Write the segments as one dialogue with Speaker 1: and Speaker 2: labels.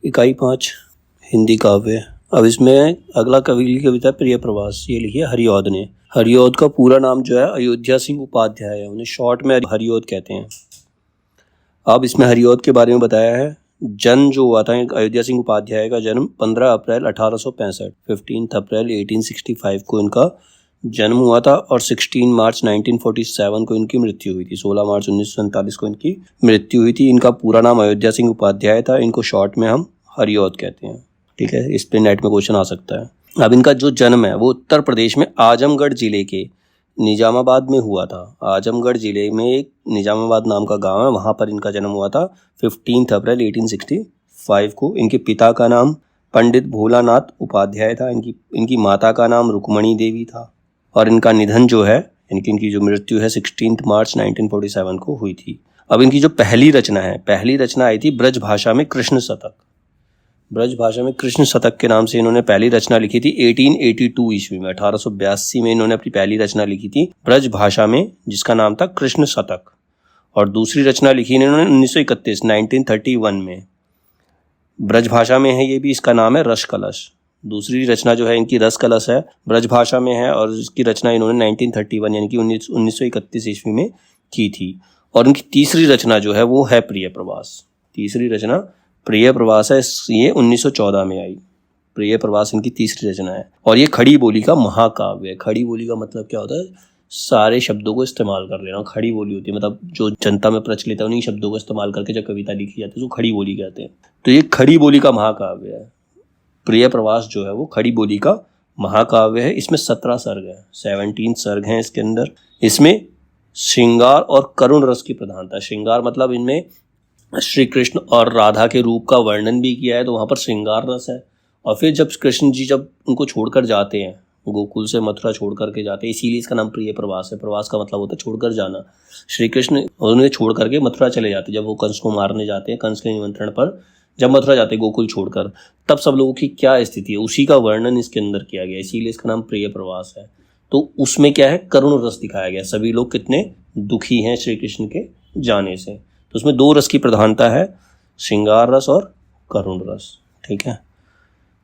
Speaker 1: इकाई 5 हिंदी काव्य। अब इसमें अगला कवि की कविता प्रिय प्रवास, ये लिखी है हरिऔध ने। हरिऔध का पूरा नाम जो है अयोध्या सिंह उपाध्याय है, उन्हें शॉर्ट में हरिऔध कहते हैं। अब इसमें हरिऔध के बारे में बताया है। जन्म जो हुआ था अयोध्या सिंह उपाध्याय का जन्म 15 अप्रैल 1865 15 अप्रैल 1865 को इनका जन्म हुआ था और 16 मार्च 1947 को इनकी मृत्यु हुई थी। 16 मार्च 1947 को इनकी मृत्यु हुई थी। इनका पूरा नाम अयोध्या सिंह उपाध्याय था, इनको शॉर्ट में हम हरिऔध कहते हैं। ठीक है, इस पे नेट में क्वेश्चन आ सकता है। अब इनका जो जन्म है वो उत्तर प्रदेश में आजमगढ़ जिले के निजामाबाद में हुआ था। आजमगढ़ जिले में एक निजामाबाद नाम का गांव है, वहां पर इनका जन्म हुआ था 15 अप्रैल 1865 को। इनके पिता का नाम पंडित भोलानाथ उपाध्याय था, इनकी माता का नाम रुक्मणी देवी था और इनका निधन जो है, इनकी जो मृत्यु है 16 मार्च 1947 को हुई थी। अब इनकी जो पहली रचना आई थी ब्रज भाषा में कृष्ण शतक। ब्रज भाषा में कृष्ण शतक के नाम से इन्होंने पहली रचना लिखी थी 1882 ईस्वी में। 1882 में इन्होंने अपनी पहली रचना लिखी थी ब्रज भाषा में, जिसका नाम था कृष्ण शतक। और दूसरी रचना लिखी इन्होंने 1931 में ब्रज भाषा में है, ये भी, इसका नाम है रस कलश। दूसरी रचना जो है इनकी रस कलश है, ब्रज भाषा में है और इसकी रचना इन्होंने 1931 यानी कि 1931 ईस्वी में की थी। और इनकी तीसरी रचना जो है वो है प्रिय प्रवास। तीसरी रचना प्रिय प्रवास है, ये 1914 में आई। प्रिय प्रवास इनकी तीसरी रचना है और ये खड़ी बोली का महाकाव्य है। खड़ी बोली का मतलब क्या होता है? सारे शब्दों को इस्तेमाल कर लेना। खड़ी बोली होती है मतलब जो जनता में प्रचलित है उन्हीं शब्दों को इस्तेमाल करके जब कविता लिखी जाती है तो खड़ी बोली कहते हैं। तो ये खड़ी बोली का महाकाव्य है। प्रिय प्रवास जो है वो खड़ी बोली का महाकाव्य है। इसमें 17 सर्ग है, 17 सर्ग हैं इसके अंदर। इसमें श्रृंगार और करुण रस की प्रधानता। श्रृंगार मतलब इनमें श्री कृष्ण और राधा के रूप का वर्णन भी किया है, तो वहां पर श्रृंगार रस है। और फिर जब कृष्ण जी जब उनको छोड़कर जाते हैं, गोकुल से मथुरा छोड़ करके जाते हैं, इसीलिए इसका नाम प्रिय प्रवास है। प्रवास का मतलब होता है छोड़कर जाना। श्री कृष्ण उन्हें छोड़ करके मथुरा चले जाते हैं, जब वो कंस को मारने जाते हैं, कंस के निमंत्रण पर जब मथुरा जाते हैं गोकुल छोड़कर, तब सब लोगों की क्या स्थिति है उसी का वर्णन इसके अंदर किया गया, इसीलिए इसका नाम प्रिय प्रवास है। तो उसमें क्या है, करुण रस दिखाया गया, सभी लोग कितने दुखी हैं श्री कृष्ण के जाने से। तो उसमें 2 रस की प्रधानता है, श्रृंगार रस और करुण रस। ठीक है।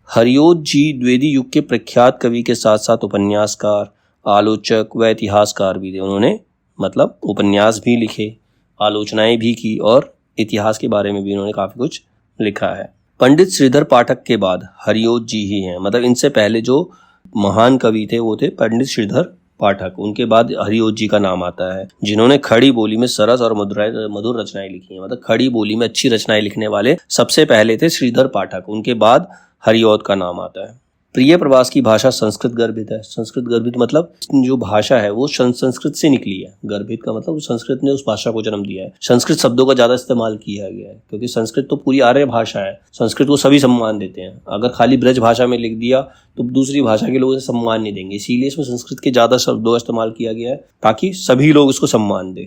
Speaker 1: हरिऔध जी द्विवेदी युग के प्रख्यात कवि के साथ साथ उपन्यासकार, आलोचक व इतिहासकार भी थे। उन्होंने मतलब उपन्यास भी लिखे, आलोचनाएं भी की और इतिहास के बारे में भी उन्होंने काफी कुछ लिखा है। पंडित श्रीधर पाठक के बाद हरिऔध जी ही हैं, मतलब इनसे पहले जो महान कवि थे वो थे पंडित श्रीधर पाठक, उनके बाद हरिऔध जी का नाम आता है, जिन्होंने खड़ी बोली में सरस और मधुर रचनाएं लिखी हैं। मतलब खड़ी बोली में अच्छी रचनाएं लिखने वाले सबसे पहले थे श्रीधर पाठक, उनके बाद हरिऔध का नाम आता है। प्रिय प्रवास की भाषा संस्कृत गर्भित है। संस्कृत गर्भित मतलब जो भाषा है वो संस्कृत से निकली है। गर्भित का मतलब संस्कृत ने उस भाषा को जन्म दिया है। संस्कृत शब्दों का ज्यादा इस्तेमाल किया गया है क्योंकि संस्कृत तो पूरी आर्य भाषा है, संस्कृत को सभी सम्मान देते हैं। अगर खाली ब्रज भाषा में लिख दिया तो दूसरी भाषा के लोग इसे सम्मान नहीं देंगे, इसीलिए इसमें संस्कृत के ज्यादा शब्दों का इस्तेमाल किया गया है ताकि सभी लोग इसको सम्मान दें।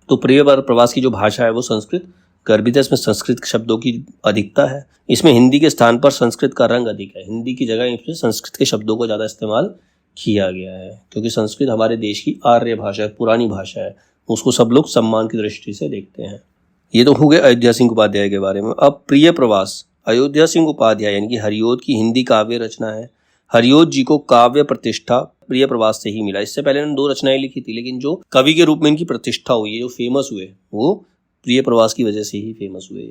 Speaker 1: तो प्रिय प्रवास की जो भाषा है वो संस्कृत गर्भित है, इसमें संस्कृत शब्दों की अधिकता है। इसमें हिंदी के स्थान पर संस्कृत का रंग अधिक है। हिंदी की जगह इसमें संस्कृत के शब्दों को ज़्यादा इस्तेमाल किया गया है क्योंकि संस्कृत हमारे देश की आर्य भाषा है, पुरानी भाषा है, उसको सब लोग सम्मान की दृष्टि से देखते हैं। ये तो हो गया अयोध्या सिंह उपाध्याय के बारे में। अब प्रिय प्रवास अयोध्या सिंह उपाध्याय यानी कि हरिऔध की हिंदी काव्य रचना है। हरिऔध जी को काव्य प्रतिष्ठा प्रिय प्रवास से ही मिला। इससे पहले इन्होंने 2 रचनाएं लिखी थी, लेकिन जो कवि के रूप में इनकी प्रतिष्ठा हुई, जो फेमस हुए, वो प्रिय प्रवास की वजह से ही फेमस हुए।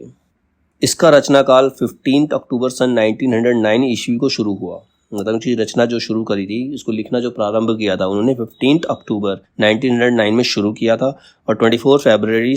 Speaker 1: इसका रचना काल 15 अक्टूबर सन 1909 ईस्वी को शुरू हुआ। मतलब उनकी रचना जो शुरू करी थी, इसको लिखना जो प्रारंभ किया था उन्होंने 15 अक्टूबर 1909 में शुरू किया था और 24 फरवरी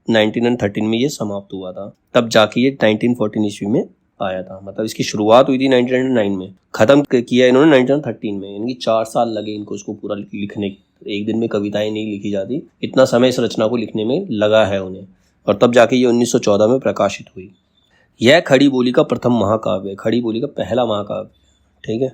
Speaker 1: 1913 में ये समाप्त हुआ था। तब जाके ये 1914 ईस्वी में आया था। मतलब इसकी शुरुआत हुई थी 1909 में, खत्म किया इन्होंने 1913 में, यानी कि 4 साल लगे इनको इसको पूरा लिखने के। एक दिन में कविताएं नहीं लिखी जाती, इतना समय इस रचना को लिखने में लगा है उन्हें, और तब जाके ये 1914 में प्रकाशित हुई। यह खड़ी बोली का प्रथम महाकाव्य, खड़ी बोली का पहला महाकाव्य। ठीक है,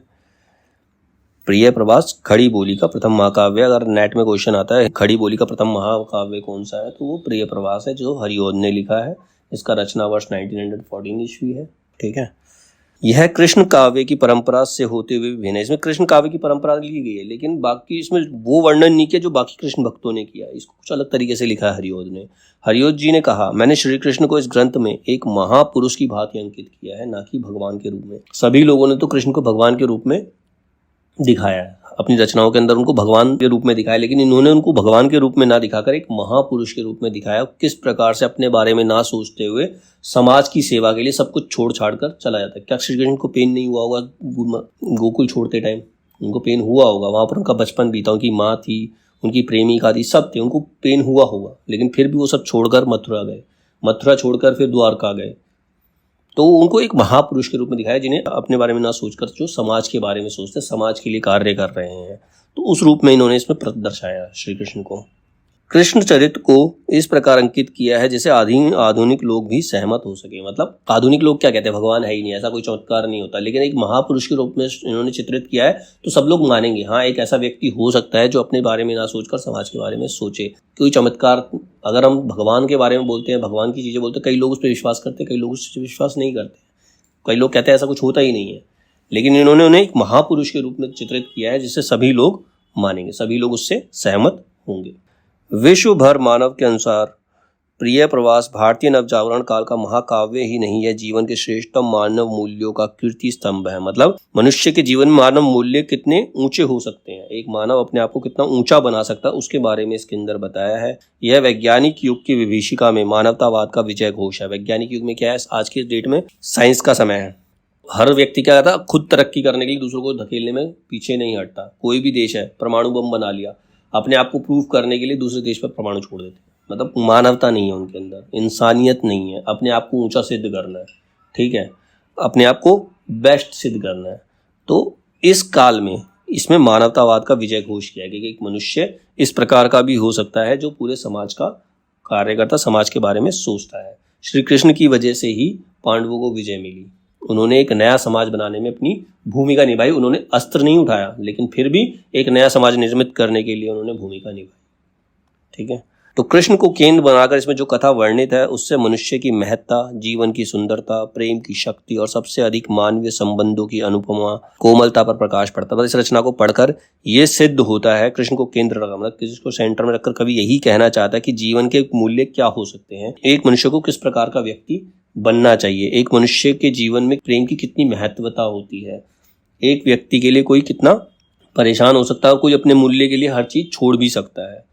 Speaker 1: प्रिय प्रवास खड़ी बोली का प्रथम महाकाव्य। अगर नेट में क्वेश्चन आता है खड़ी बोली का प्रथम महाकाव्य कौन सा है, तो वो प्रिय प्रवास है जो हरिऔध ने लिखा है। इसका रचना वर्ष 1914 ईस्वी है। ठीक है, यह कृष्ण काव्य की परंपरा से होते हुए भिन्न है। इसमें कृष्ण काव्य की परंपरा ली गई है, लेकिन बाकी इसमें वो वर्णन नहीं किया जो बाकी कृष्ण भक्तों ने किया। इसको कुछ अलग तरीके से लिखा है हरिओद ने। हरिओद जी ने कहा, मैंने श्री कृष्ण को इस ग्रंथ में एक महापुरुष की भांति अंकित किया है, ना कि भगवान के रूप में। सभी लोगों ने तो कृष्ण को भगवान के रूप में दिखाया है, अपनी रचनाओं के अंदर उनको भगवान के रूप में दिखाया, लेकिन इन्होंने उनको भगवान के रूप में ना दिखाकर एक महापुरुष के रूप में दिखाया। किस प्रकार से अपने बारे में ना सोचते हुए समाज की सेवा के लिए सब कुछ छोड़ छाड़ कर चला जाता है। क्या श्री कृष्ण को पेन नहीं हुआ होगा गोकुल छोड़ते टाइम? उनको पेन हुआ होगा, वहां पर उनका बचपन बीता, उनकी माँ थी, उनकी प्रेमिका थी, सब थे, उनको पेन हुआ होगा, लेकिन फिर भी वो सब छोड़कर मथुरा गए, मथुरा छोड़कर फिर द्वारका गए। तो उनको एक महापुरुष के रूप में दिखाया, जिन्हें अपने बारे में ना सोचकर जो समाज के बारे में सोचते, समाज के लिए कार्य कर रहे हैं। तो उस रूप में इन्होंने इसमें दर्शाया श्री कृष्ण को। कृष्ण चरित्र को इस प्रकार अंकित किया है जैसे आधुनिक लोग भी सहमत हो सके। मतलब आधुनिक लोग क्या कहते हैं, भगवान है ही नहीं, ऐसा कोई चमत्कार नहीं होता, लेकिन एक महापुरुष के रूप में इन्होंने चित्रित किया है तो सब लोग मानेंगे, हाँ एक ऐसा व्यक्ति हो सकता है जो अपने बारे में ना सोचकर समाज के बारे में सोचे। कोई चमत्कार, अगर हम भगवान के बारे में बोलते हैं, भगवान की चीजें बोलते हैं, कई लोग उस पर विश्वास करते हैं, कई लोग उस पर विश्वास नहीं करते, कई लोग कहते हैं ऐसा कुछ होता ही नहीं है, लेकिन इन्होंने उन्हें एक महापुरुष के रूप में चित्रित किया है जिससे सभी लोग मानेंगे, सभी लोग उससे सहमत होंगे। विश्व भर मानव के अनुसार प्रिय प्रवास भारतीय नवजागरण काल का महाकाव्य ही नहीं है, जीवन के श्रेष्ठतम मानव मूल्यों का कीर्ति स्तंभ है। मतलब मनुष्य के जीवन में मानव मूल्य कितने ऊंचे हो सकते हैं, एक मानव अपने आप को कितना ऊंचा बना सकता है, उसके बारे में इसके अंदर बताया है। यह वैज्ञानिक युग की विभीषिका में मानवतावाद का विजय घोष है। वैज्ञानिक युग में क्या है, आज की डेट में साइंस का समय है, हर व्यक्ति क्या करता है, खुद तरक्की करने के लिए दूसरों को धकेलने में पीछे नहीं हटता। कोई भी देश है, परमाणु बम बना लिया, अपने आप को प्रूव करने के लिए दूसरे देश पर परमाणु छोड़ देते हैं। मतलब मानवता नहीं है उनके अंदर, इंसानियत नहीं है, अपने आप को ऊंचा सिद्ध करना है, ठीक है, अपने आप को बेस्ट सिद्ध करना है। तो इस काल में इसमें मानवतावाद का विजय घोष किया गया कि एक मनुष्य इस प्रकार का भी हो सकता है जो पूरे समाज का कार्य करता, समाज के बारे में सोचता है। श्री कृष्ण की वजह से ही पांडवों को विजय मिली, उन्होंने एक नया समाज बनाने में अपनी भूमिका निभाई। उन्होंने अस्त्र नहीं उठाया, लेकिन फिर भी एक नया समाज निर्मित करने के लिए उन्होंने भूमिका निभाई, ठीक है। तो कृष्ण को केंद्र बनाकर इसमें जो कथा वर्णित है उससे मनुष्य की महत्ता, जीवन की सुंदरता, प्रेम की शक्ति और सबसे अधिक मानवीय संबंधों की अनुपमा कोमलता पर प्रकाश पड़ता है। इस रचना को पढ़कर यह सिद्ध होता है, कृष्ण को केंद्र रखा, मतलब किसी को सेंटर में रखकर कवि यही कहना चाहता है कि जीवन के मूल्य क्या हो सकते हैं, एक मनुष्य को किस प्रकार का व्यक्ति बनना चाहिए, एक मनुष्य के जीवन में प्रेम की कितनी महत्वता होती है, एक व्यक्ति के लिए कोई कितना परेशान हो सकता है और कोई अपने मूल्य के लिए हर चीज छोड़ भी सकता है।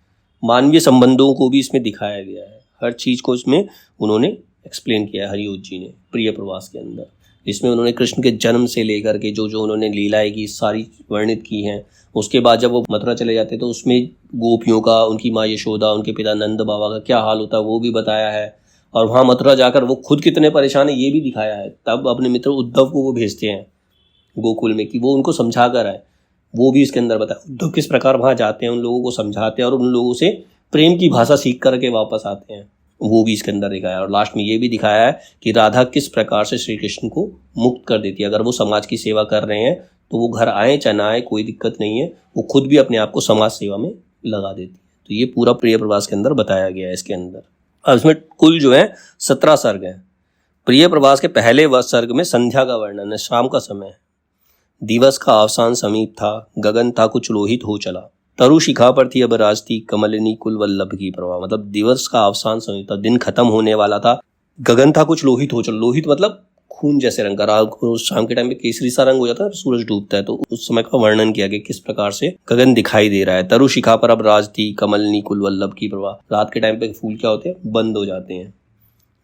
Speaker 1: मानवीय संबंधों को भी इसमें दिखाया गया है, हर चीज को इसमें उन्होंने एक्सप्लेन किया है हरिओद जी ने प्रिय प्रवास के अंदर, जिसमें उन्होंने कृष्ण के जन्म से लेकर के जो जो उन्होंने लीलाएं की सारी वर्णित की हैं। उसके बाद जब वो मथुरा चले जाते तो उसमें गोपियों का, उनकी माँ यशोदा, उनके पिता नंद बाबा का क्या हाल होता है वो भी बताया है, और वहां मथुरा जाकर वो खुद कितने परेशान है ये भी दिखाया है। तब अपने मित्र उद्धव को वो भेजते हैं गोकुल में कि वो उनको समझा कर आए, वो भी इसके अंदर बताया। उद्धव किस प्रकार वहां जाते हैं, उन लोगों को समझाते हैं और उन लोगों से प्रेम की भाषा सीख करके वापस आते हैं, वो भी इसके अंदर दिखाया है। और लास्ट में ये भी दिखाया है कि राधा किस प्रकार से श्री कृष्ण को मुक्त कर देती है। अगर वो समाज की सेवा कर रहे हैं तो वो घर आए चाहे ना आए कोई दिक्कत नहीं है, वो खुद भी अपने आप को समाज सेवा में लगा देती है। तो ये पूरा प्रिय प्रवास के अंदर बताया गया है इसके अंदर। अब इसमें कुल जो है 17 सर्ग हैं। प्रिय प्रवास के पहले सर्ग में संध्या का वर्णन है, शाम का समय है, दिवस का अवसान समीप था, गगन था कुछ लोहित हो चला, तरु शिखा पर थी अब राजती, कमलिनी कुल वल्लभ की प्रभा। मतलब दिवस का अवसान समीप था, दिन खत्म होने वाला था, गगन था कुछ लोहित हो चला, लोहित मतलब खून जैसे रंग का, रात को शाम के टाइम में केसरी सा रंग हो जाता है, सूरज डूबता है, तो उस समय का वर्णन किया गया किस प्रकार से गगन दिखाई दे रहा है। तरु शिखा पर अब राज थी, कमलिनी कुल वल्लभ की प्रभा। रात के टाइम पे फूल क्या होते हैं, बंद हो जाते हैं,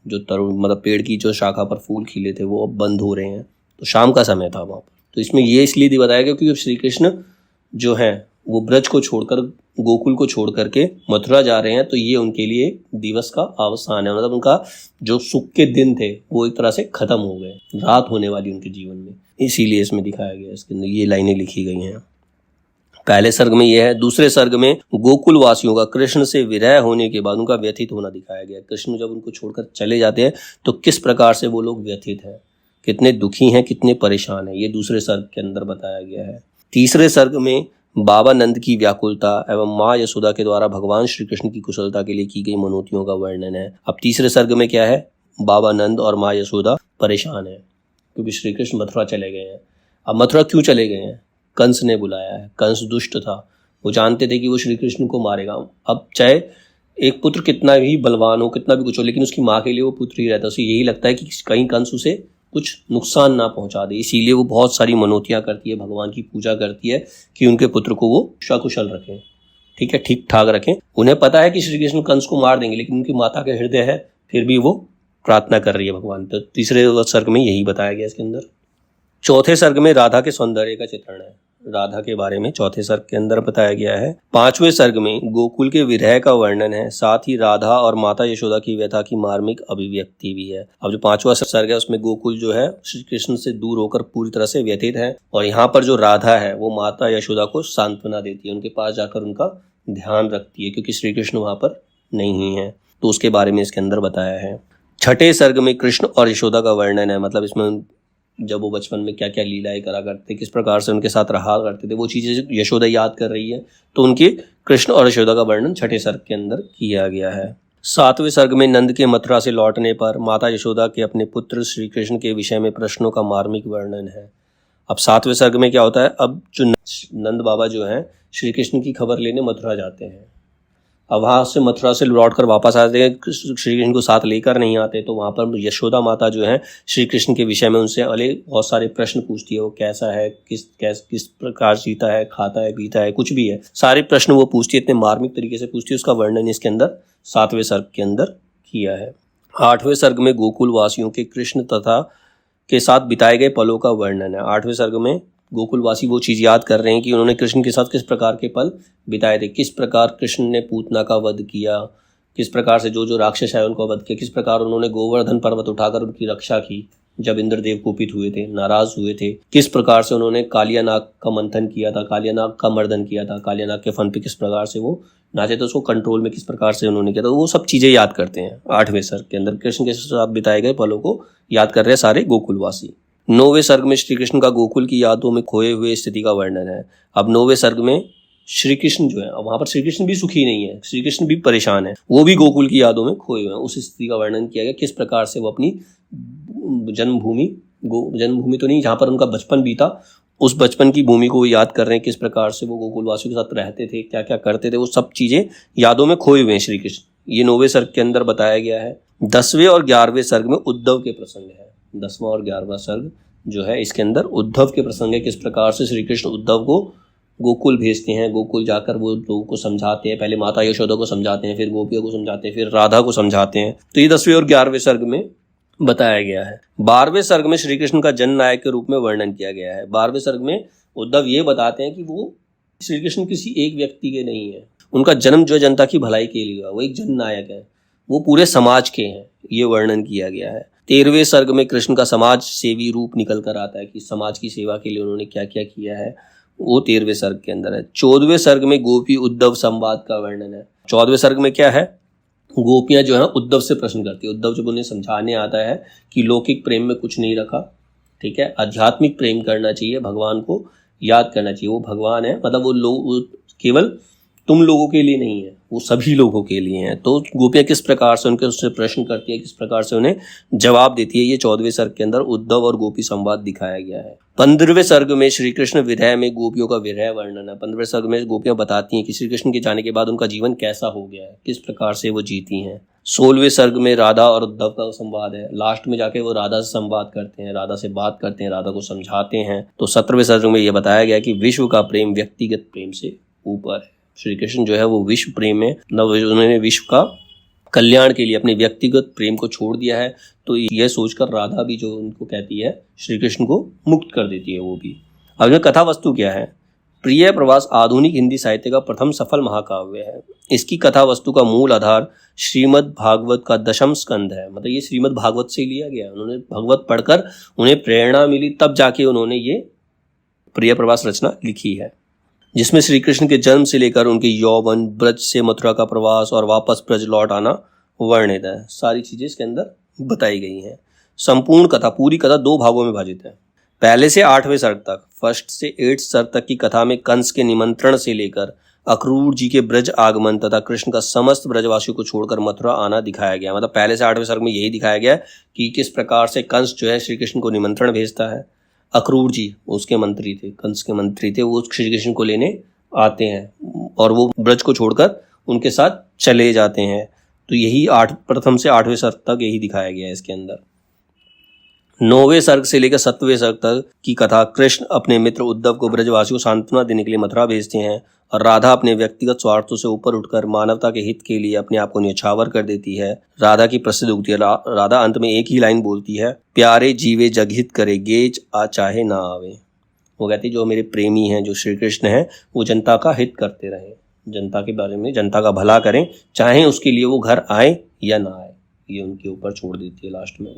Speaker 1: जो तरु मतलब पेड़ की जो शाखा पर फूल खिले थे वो अब बंद हो रहे हैं, तो शाम का समय था वहां पर। तो इसमें ये इसलिए बताया गया क्योंकि श्री कृष्ण जो है वो ब्रज को छोड़कर, गोकुल को छोड़ करके मथुरा जा रहे हैं, तो ये उनके लिए दिवस का अवसान है, मतलब उनका जो सुख के दिन थे वो एक तरह से खत्म हो गए, रात होने वाली उनके जीवन में, इसीलिए इसमें दिखाया गया। इसके अंदर ये लाइनें लिखी गई हैं। पहले सर्ग में यह है। दूसरे सर्ग में गोकुल वासियों का कृष्ण से विरह होने के बाद उनका व्यथित होना दिखाया गया। कृष्ण जब उनको छोड़कर चले जाते हैं तो किस प्रकार से वो लोग व्यथित हैं, कितने दुखी हैं, कितने परेशान हैं, ये दूसरे सर्ग के अंदर बताया गया है। तीसरे सर्ग में बाबा नंद की व्याकुलता एवं माँ यशोदा के द्वारा भगवान श्री कृष्ण की कुशलता के लिए की गई मनोतियों का वर्णन है। अब तीसरे सर्ग में क्या है, बाबा नंद और माँ यशोदा परेशान है, क्योंकि श्री कृष्ण मथुरा चले गए हैं। अब मथुरा क्यों चले गए हैं? कंस ने बुलाया है। कंस दुष्ट था, वो जानते थे कि वो श्री कृष्ण को मारेगा। अब चाहे एक पुत्र कितना भी बलवान हो, कितना भी कुछ हो, लेकिन उसकी माँ के लिए वो पुत्र ही रहता है। उसे यही लगता है कि कहीं कंस उसे कुछ नुकसान ना पहुंचा दे, इसीलिए वो बहुत सारी मनौतियाँ करती है, भगवान की पूजा करती है कि उनके पुत्र को वो सकुशल रखें, ठीक है, ठीक ठाक रखें। उन्हें पता है कि श्री कृष्ण कंस को मार देंगे, लेकिन उनकी माता के हृदय है, फिर भी वो प्रार्थना कर रही है भगवान। तो तीसरे सर्ग में यही बताया गया इसके अंदर। चौथे सर्ग में राधा के सौंदर्य का चित्रण है। राधा के बारे में चौथे सर्ग के अंदर बताया गया है। पांचवें सर्ग में गोकुल के विरह का वर्णन है, साथ ही राधा और माता यशोदा की व्यथा की मार्मिक अभिव्यक्ति भी है। अब जो पांचवा सर्ग है उसमें गोकुल जो है श्री कृष्ण से दूर होकर पूरी तरह से व्यथित है, और यहाँ पर जो राधा है वो माता यशोदा को सांत्वना देती है, उनके पास जाकर उनका ध्यान रखती है, क्योंकि श्री कृष्ण वहां पर नहीं है। तो उसके बारे में इसके अंदर बताया है। छठे सर्ग में कृष्ण और यशोदा का वर्णन है, मतलब इसमें जब वो बचपन में क्या क्या लीलाएं करा करते, किस प्रकार से उनके साथ रहा करते थे, वो चीजें यशोदा याद कर रही है, तो उनके कृष्ण और यशोदा का वर्णन छठे सर्ग के अंदर किया गया है। सातवें सर्ग में नंद के मथुरा से लौटने पर माता यशोदा के अपने पुत्र श्री कृष्ण के विषय में प्रश्नों का मार्मिक वर्णन है। अब सातवें सर्ग में क्या होता है, अब जो नंद बाबा जो हैं श्री कृष्ण की खबर लेने मथुरा जाते हैं। अब वहाँ से मथुरा से लौट कर वापस आते हैं, श्री कृष्ण को साथ लेकर नहीं आते, तो वहाँ पर यशोदा माता जो है श्री कृष्ण के विषय में उनसे बहुत सारे प्रश्न पूछती है। वो कैसा है, किस प्रकार जीता है, खाता है, पीता है, कुछ भी है, सारे प्रश्न वो पूछती है, इतने मार्मिक तरीके से पूछती है। उसका वर्णन इसके अंदर सातवें सर्ग के अंदर किया है। आठवें सर्ग में गोकुल वासियों के कृष्ण तथा के साथ बिताए गए पलों का वर्णन है। आठवें सर्ग में गोकुलवासी वो चीज़ याद कर रहे हैं कि उन्होंने कृष्ण के साथ किस प्रकार के पल बिताए थे, किस प्रकार कृष्ण ने पूतना का वध किया, किस प्रकार से जो जो राक्षस है उनको वध किया, किस प्रकार उन्होंने गोवर्धन पर्वत उठाकर उनकी रक्षा की जब इंद्रदेव कुपित हुए थे, नाराज हुए थे, किस प्रकार से उन्होंने कालिया नाग का मंथन किया था, कालिया नाग का मर्दन किया था, कालिया नाग के फन पे किस प्रकार से वो नाचे थे, उसको कंट्रोल में किस प्रकार से उन्होंने किया था, वो सब चीज़ें याद करते हैं। आठवें सर्ग के अंदर कृष्ण के साथ बिताए गए पलों को याद कर रहे हैं सारे गोकुलवासी। नौवें सर्ग में श्री कृष्ण का गोकुल की यादों में खोए हुए स्थिति का वर्णन है। अब नौवें सर्ग में श्री कृष्ण जो है, वहां पर श्री कृष्ण भी सुखी नहीं है, श्री कृष्ण भी परेशान है, वो भी गोकुल की यादों में खोए हुए हैं। उस स्थिति का वर्णन किया गया, किस प्रकार से वो अपनी जन्मभूमि तो नहीं, जहाँ पर उनका बचपन बीता, उस बचपन की भूमि को वो याद कर रहे हैं, किस प्रकार से वो गोकुलवासियों के साथ रहते थे, क्या क्या करते थे, वो सब चीजें यादों में खोए हुए हैं श्री कृष्ण। ये नौवें सर्ग के अंदर बताया गया है। 10वें और 11वें सर्ग में उद्धव के प्रसंग है। 10वां और 11वां सर्ग जो है इसके अंदर उद्धव के प्रसंग है, किस प्रकार से श्री कृष्ण उद्धव को गोकुल भेजते हैं, गोकुल जाकर वो लोगों को समझाते हैं, पहले माता यशोदा को समझाते हैं, फिर गोपियों को समझाते हैं, फिर राधा को समझाते हैं। तो ये 10वें और 11वें सर्ग में बताया गया है। 12वें सर्ग में श्री कृष्ण का जननायक के रूप में वर्णन किया गया है। 12वें सर्ग में उद्धव ये बताते हैं कि वो श्री कृष्ण किसी एक व्यक्ति के नहीं है, उनका जन्म जो जनता की भलाई के लिए हुआ, वो एक जननायक है, वो पूरे समाज के हैं, ये वर्णन किया गया है। 13वें सर्ग में कृष्ण का समाज सेवी रूप निकल कर आता है कि समाज की सेवा के लिए उन्होंने क्या क्या किया है, वो 13वें सर्ग के अंदर है। 14वें सर्ग में गोपी उद्धव संवाद का वर्णन है। 14वें सर्ग में क्या है, गोपियां जो है उद्धव से प्रश्न करती है। उद्धव जब उन्हें समझाने आता है कि लौकिक प्रेम में कुछ नहीं रखा, ठीक है, आध्यात्मिक प्रेम करना चाहिए, भगवान को याद करना चाहिए, वो भगवान है, मतलब वो लोग केवल तुम लोगों के लिए नहीं है, वो सभी लोगों के लिए हैं। तो गोपियां किस प्रकार से उनके उससे प्रश्न करती है, किस प्रकार से उन्हें जवाब देती है, ये 14वें सर्ग के अंदर उद्धव और गोपी संवाद दिखाया गया है। 15वें सर्ग में श्री कृष्ण विरह में गोपियों का विरह वर्णन है। 15वें सर्ग में गोपियां बताती हैं कि श्री कृष्ण के जाने के बाद उनका जीवन कैसा हो गया है, किस प्रकार से वो जीती हैं। 16वें सर्ग में राधा और उद्धव का संवाद है। लास्ट में जाके वो राधा से संवाद करते हैं, राधा से बात करते हैं, राधा को समझाते हैं। तो 17वें सर्ग में ये बताया गया कि विश्व का प्रेम व्यक्तिगत प्रेम से ऊपर है। श्री कृष्ण जो है वो विश्व प्रेम में, उन्होंने विश्व का कल्याण के लिए अपने व्यक्तिगत प्रेम को छोड़ दिया है। तो यह सोचकर राधा भी जो उनको कहती है श्री कृष्ण को मुक्त कर देती है वो भी। अब कथा वस्तु क्या है, प्रिय प्रवास आधुनिक हिंदी साहित्य का प्रथम सफल महाकाव्य है। इसकी कथा वस्तु का मूल आधार श्रीमद् भागवत का 10वां स्कंद है, मतलब ये श्रीमद् भागवत से लिया गया। उन्होंने भगवत पढ़कर उन्हें प्रेरणा मिली, तब जाके उन्होंने ये प्रिय प्रवास रचना लिखी है, जिसमें श्री कृष्ण के जन्म से लेकर उनके यौवन, ब्रज से मथुरा का प्रवास और वापस ब्रज लौट आना वर्णित है। सारी चीजें इसके अंदर बताई गई हैं। संपूर्ण कथा, पूरी कथा 2 भागों में विभाजित है। पहले से 8वें सर्ग तक, फर्स्ट से 8th सर्ग तक की कथा में कंस के निमंत्रण से लेकर अक्रूर जी के ब्रज आगमन तथा कृष्ण का समस्त ब्रजवासियों को छोड़कर मथुरा आना दिखाया गया। मतलब पहले से 8वें सर्ग में यही दिखाया गया कि किस प्रकार से कंस जो है श्री कृष्ण को निमंत्रण भेजता है। अक्रूर जी उसके मंत्री थे, कंस के मंत्री थे, वो श्री कृष्ण को लेने आते हैं और वो ब्रज को छोड़कर उनके साथ चले जाते हैं। तो यही प्रथम से 8वें सर्ग तक यही दिखाया गया है इसके अंदर। 9वें सर्ग से लेकर 7वें सर्ग तक की कथा, कृष्ण अपने मित्र उद्धव को ब्रजवासियों को सांत्वना देने के लिए मथुरा भेजते हैं और राधा अपने व्यक्तिगत स्वार्थों से ऊपर उठकर मानवता के हित के लिए अपने आप को न्यौछावर कर देती है। राधा की प्रसिद्ध उक्ति है, राधा अंत में एक ही लाइन बोलती है, प्यारे जीवे जगहित करे, गेज आ चाहे ना आवे। वो कहती जो मेरे प्रेमी हैं, जो श्री कृष्ण हैं, वो जनता का हित करते रहें, जनता के बारे में, जनता का भला करें, चाहे उसके लिए वो घर आए या ना आए। ये उनके ऊपर छोड़ देती है लास्ट में।